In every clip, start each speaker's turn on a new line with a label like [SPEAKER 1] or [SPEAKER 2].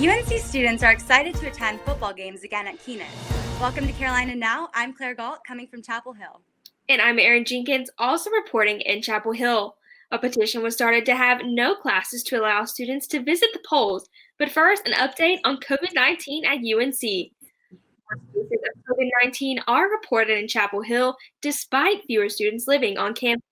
[SPEAKER 1] UNC students are excited to attend football games again at Keenan. Welcome to Carolina Now. I'm Claire Galt, coming from Chapel Hill.
[SPEAKER 2] And I'm Erin Jenkins, also reporting in Chapel Hill. A petition was started to have no classes to allow students to visit the polls. But first, an update on COVID-19 at UNC. More cases of COVID-19 are reported in Chapel Hill, despite fewer students living on campus.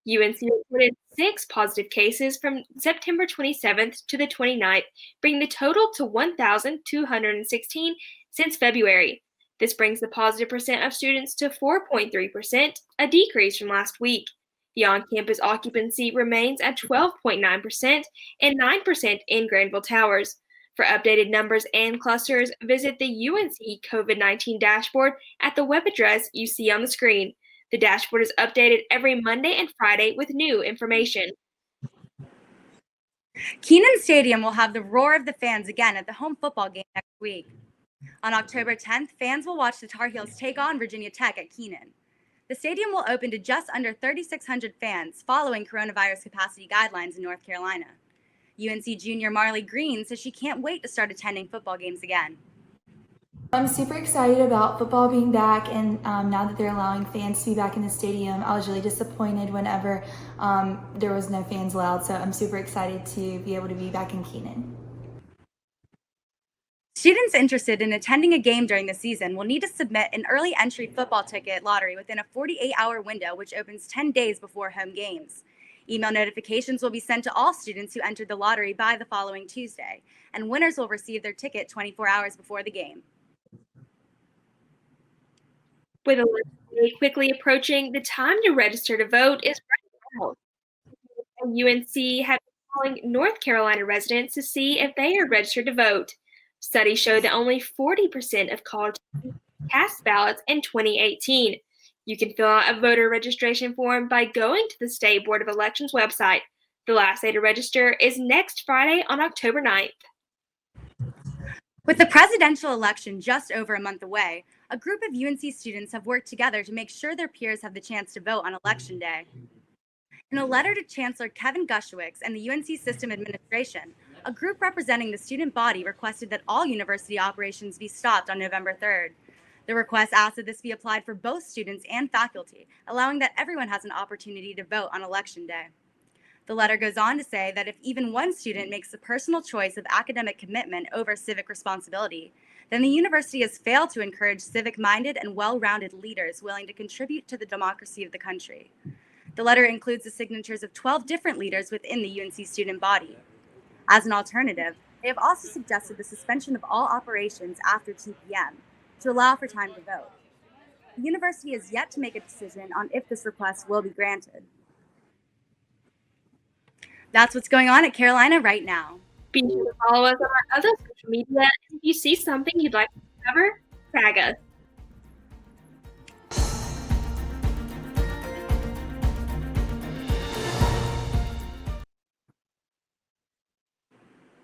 [SPEAKER 2] UNC reported 6 positive cases from September 27th to the 29th, bringing the total to 1,216 since February. This brings the positive percent of students to 4.3%, a decrease from last week. The on-campus occupancy remains at 12.9% and 9% in Granville Towers. For updated numbers and clusters, visit the UNC COVID-19 dashboard at the web address you see on the screen. The dashboard is updated every Monday and Friday with new information.
[SPEAKER 1] Keenan Stadium will have the roar of the fans again at the home football game next week. On October 10th, fans will watch the Tar Heels take on Virginia Tech at Keenan. The stadium will open to just under 3,600 fans following coronavirus capacity guidelines in North Carolina. UNC junior Marley Green says she can't wait to start attending football games again.
[SPEAKER 3] I'm super excited about football being back, and now that they're allowing fans to be back in the stadium. I was really disappointed whenever there was no fans allowed, so I'm super excited to be able to be back in Keenan.
[SPEAKER 1] Students interested in attending a game during the season will need to submit an early entry football ticket lottery within a 48-hour window, which opens 10 days before home games. Email notifications will be sent to all students who entered the lottery by the following Tuesday, and winners will receive their ticket 24 hours before the game.
[SPEAKER 2] With election day quickly approaching, the time to register to vote is right now. UNC have been calling North Carolina residents to see if they are registered to vote. Studies show that only 40% of college students cast ballots in 2018. You can fill out a voter registration form by going to the State Board of Elections website. The last day to register is next Friday on October 9th.
[SPEAKER 1] With the presidential election just over a month away, a group of UNC students have worked together to make sure their peers have the chance to vote on Election Day. In a letter to Chancellor Kevin Gushewicz and the UNC System Administration, a group representing the student body requested that all university operations be stopped on November 3rd. The request asked that this be applied for both students and faculty, allowing that everyone has an opportunity to vote on Election Day. The letter goes on to say that if even one student makes the personal choice of academic commitment over civic responsibility, then the university has failed to encourage civic-minded and well-rounded leaders willing to contribute to the democracy of the country. The letter includes the signatures of 12 different leaders within the UNC student body. As an alternative, they have also suggested the suspension of all operations after 2 p.m. to allow for time to vote. The university has yet to make a decision on if this request will be granted. That's what's going on at Carolina right now.
[SPEAKER 2] Be sure to follow us on our other social media. If you see something you'd like to cover, tag us.